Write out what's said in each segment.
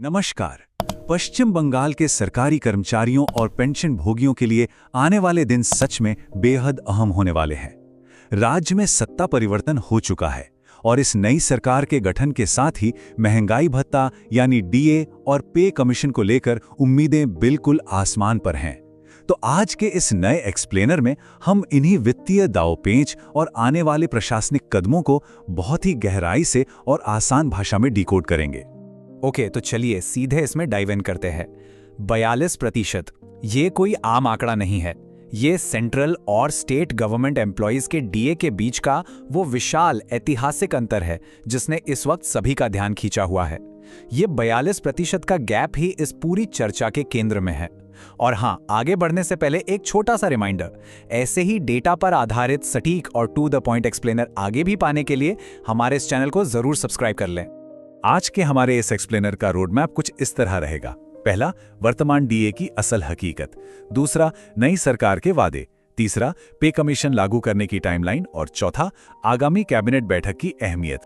नमस्कार। पश्चिम बंगाल के सरकारी कर्मचारियों और पेंशन भोगियों के लिए आने वाले दिन सच में बेहद अहम होने वाले हैं। राज्य में सत्ता परिवर्तन हो चुका है और इस नई सरकार के गठन के साथ ही महंगाई भत्ता यानी डीए और पे कमीशन को लेकर उम्मीदें बिल्कुल आसमान पर हैं। तो आज के इस नए एक्सप्लेनर में हम इन्हीं वित्तीय दांवपेच और आने वाले प्रशासनिक कदमों को बहुत ही गहराई से और आसान भाषा में डिकोड करेंगे। ओके, तो चलिए सीधे इसमें डाइव इन करते हैं। 42%, ये कोई आम आंकड़ा नहीं है। ये सेंट्रल और स्टेट गवर्नमेंट एम्प्लॉइज के डीए के बीच का वो विशाल ऐतिहासिक अंतर है जिसने इस वक्त सभी का ध्यान खींचा हुआ है। ये 42% का गैप ही इस पूरी चर्चा के केंद्र में है। और हाँ, आगे बढ़ने से पहले एक छोटा सा रिमाइंडर, ऐसे ही डेटा पर आधारित सटीक और टू द पॉइंट एक्सप्लेनर आगे भी पाने के लिए हमारे इस चैनल को जरूर सब्सक्राइब कर लें। आज के हमारे इस एक्सप्लेनर का रोड मैप कुछ इस तरह रहेगा। पहला, वर्तमान डीए की असल हकीकत। दूसरा, नई सरकार के वादे। तीसरा, पे कमीशन लागू करने की टाइमलाइन। और चौथा, आगामी कैबिनेट बैठक की अहमियत।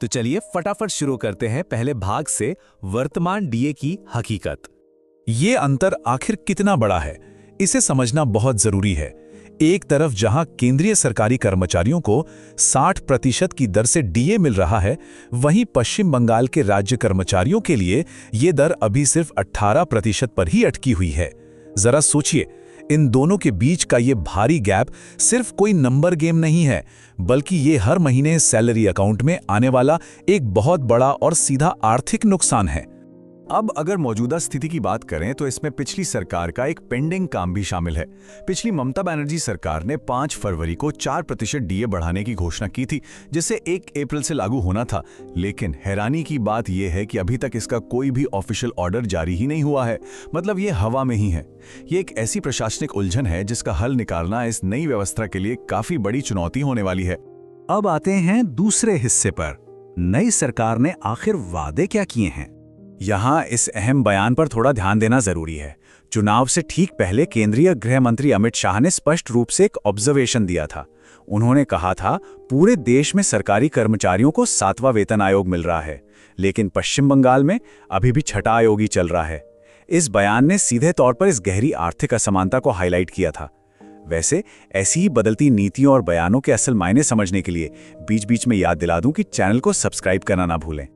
तो चलिए फटाफट शुरू करते हैं पहले भाग से, वर्तमान डीए की हकीकत। ये अंतर आखिर कितना बड़ा है, इसे समझना बहुत जरूरी है। एक तरफ जहां केंद्रीय सरकारी कर्मचारियों को 60% की दर से डीए मिल रहा है, वहीं पश्चिम बंगाल के राज्य कर्मचारियों के लिए ये दर अभी सिर्फ 18% पर ही अटकी हुई है। जरा सोचिए, इन दोनों के बीच का ये भारी गैप सिर्फ कोई नंबर गेम नहीं है, बल्कि ये हर महीने सैलरी अकाउंट में आने वाला एक बहुत बड़ा और सीधा आर्थिक नुकसान है। अब अगर मौजूदा स्थिति की बात करें तो इसमें पिछली सरकार का एक पेंडिंग काम भी शामिल है। पिछली ममता बनर्जी सरकार ने 5 फरवरी को 4% डीए बढ़ाने की घोषणा की थी, जिसे 1 अप्रैल से लागू होना था। लेकिन हैरानी की बात यह है कि अभी तक इसका कोई भी ऑफिशियल ऑर्डर जारी ही नहीं हुआ है। मतलब ये हवा में ही है। ये एक ऐसी प्रशासनिक उलझन है जिसका हल निकालना इस नई व्यवस्था के लिए काफी बड़ी चुनौती होने वाली है। अब आते हैं दूसरे हिस्से पर। नई सरकार ने आखिर वादे क्या किए हैं? यहाँ इस अहम बयान पर थोड़ा ध्यान देना जरूरी है। चुनाव से ठीक पहले केंद्रीय गृह मंत्री अमित शाह ने स्पष्ट रूप से एक ऑब्जर्वेशन दिया था। उन्होंने कहा था, पूरे देश में सरकारी कर्मचारियों को 7वां वेतन आयोग मिल रहा है, लेकिन पश्चिम बंगाल में अभी भी 6ठा आयोग ही चल रहा है। इस बयान ने सीधे तौर पर इस गहरी आर्थिक असमानता को हाईलाइट किया था। वैसे ऐसी ही बदलती नीतियों और बयानों के असल मायने समझने के लिए बीच बीच में याद दिला दूं कि चैनल को सब्सक्राइब करना ना भूलें।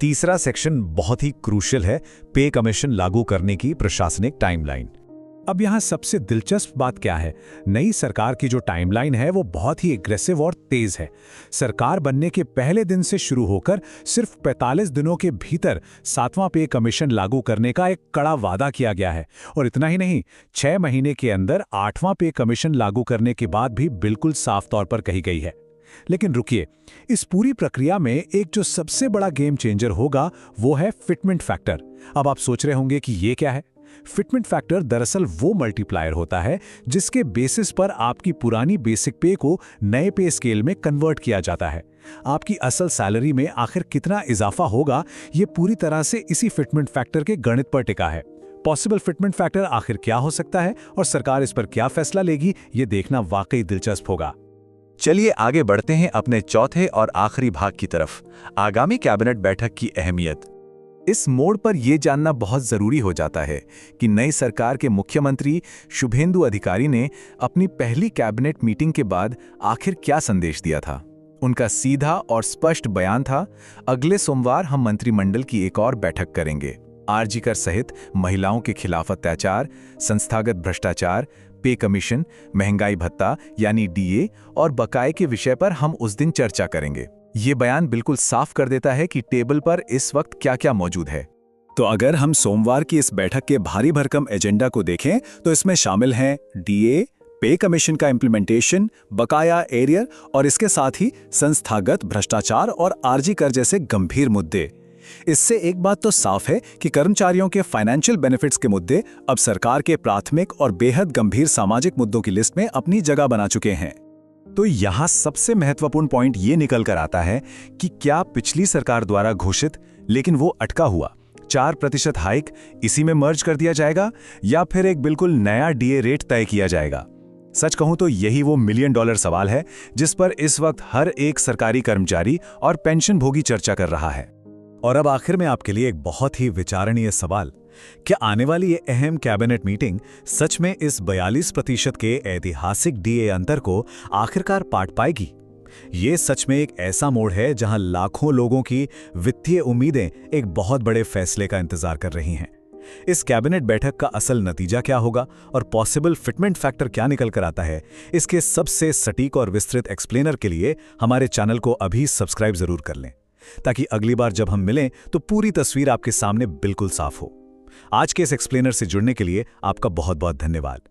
तीसरा सेक्शन बहुत ही क्रूशियल है, पे कमीशन लागू करने की प्रशासनिक टाइमलाइन। अब यहाँ सबसे दिलचस्प बात क्या है, नई सरकार की जो टाइमलाइन है वो बहुत ही एग्रेसिव और तेज है। सरकार बनने के पहले दिन से शुरू होकर सिर्फ 45 दिनों के भीतर 7वां पे कमीशन लागू करने का एक कड़ा वादा किया गया है। और इतना ही नहीं, 6 महीने के अंदर 8वां पे कमीशन लागू करने की बात भी बिल्कुल साफ तौर पर कही गई है। लेकिन रुकिए, इस पूरी प्रक्रिया में एक जो सबसे बड़ा गेम चेंजर होगा वो है फिटमेंट फैक्टर। अब आप सोच रहे होंगे कि ये क्या है? फिटमेंट फैक्टर दरअसल वो मल्टीप्लायर होता है जिसके बेसिस पर आपकी पुरानी बेसिक पे को नए पे स्केल में कन्वर्ट किया जाता है। आपकी असल सैलरी में आखिर कितना इजाफा होगा, ये पूरी तरह से इसी फिटमेंट फैक्टर के गणित पर टिका है। पॉसिबल फिटमेंट फैक्टर आखिर क्या हो सकता है और सरकार इस पर क्या फैसला लेगी, ये देखना वाकई दिलचस्प होगा। चलिए आगे बढ़ते हैं अपने चौथे और आखिरी भाग की तरफ, आगामी कैबिनेट बैठक की अहमियत। इस मोड़ पर यह जानना बहुत जरूरी हो जाता है कि नई सरकार के मुख्यमंत्री शुभेंदु अधिकारी ने अपनी पहली कैबिनेट मीटिंग के बाद आखिर क्या संदेश दिया था। उनका सीधा और स्पष्ट बयान था, अगले सोमवार हम मंत्रिमंडल की एक और बैठक करेंगे। आरजी कर सहित महिलाओं के खिलाफ अत्याचार, संस्थागत भ्रष्टाचार, पे कमीशन, महंगाई भत्ता यानी डीए और बकाये के विषय पर हम उस दिन चर्चा करेंगे। ये बयान बिल्कुल साफ कर देता है कि टेबल पर इस वक्त क्या-क्या मौजूद है। तो अगर हम सोमवार की इस बैठक के भारी भरकम एजेंडा को देखें तो इसमें शामिल हैं डीए, पे कमीशन का इम्प्लीमेंटेशन, बकाया एरियर और इसके साथ ही संस्थागत भ्रष्टाचार और आरजी कर जैसे गंभीर मुद्दे। इससे एक बात तो साफ है कि कर्मचारियों के फाइनेंशियल बेनिफिट्स के मुद्दे अब सरकार के प्राथमिक और बेहद गंभीर सामाजिक मुद्दों की लिस्ट में अपनी जगह बना चुके हैं। तो यहाँ सबसे महत्वपूर्ण पॉइंट ये निकल कर आता है कि क्या पिछली सरकार द्वारा घोषित लेकिन वो अटका हुआ 4% हाइक इसी में मर्ज कर दिया जाएगा या फिर एक बिल्कुल नया डीए रेट तय किया जाएगा? सच कहूं तो यही वो $1 मिलियन सवाल है जिस पर इस वक्त हर एक सरकारी कर्मचारी और पेंशन भोगी चर्चा कर रहा है। और अब आखिर में आपके लिए एक बहुत ही विचारणीय सवाल, क्या आने वाली ये अहम कैबिनेट मीटिंग सच में इस 42% के ऐतिहासिक डीए अंतर को आखिरकार पाट पाएगी? ये सच में एक ऐसा मोड़ है जहां लाखों लोगों की वित्तीय उम्मीदें एक बहुत बड़े फैसले का इंतजार कर रही हैं। इस कैबिनेट बैठक का असल नतीजा क्या होगा और पॉसिबल फिटमेंट फैक्टर क्या निकल कर आता है, इसके सबसे सटीक और विस्तृत एक्सप्लेनर के लिए हमारे चैनल को अभी सब्सक्राइब जरूर कर लें, ताकि अगली बार जब हम मिलें तो पूरी तस्वीर आपके सामने बिल्कुल साफ हो। आज के इस एक्सप्लेनर से जुड़ने के लिए आपका बहुत बहुत धन्यवाद।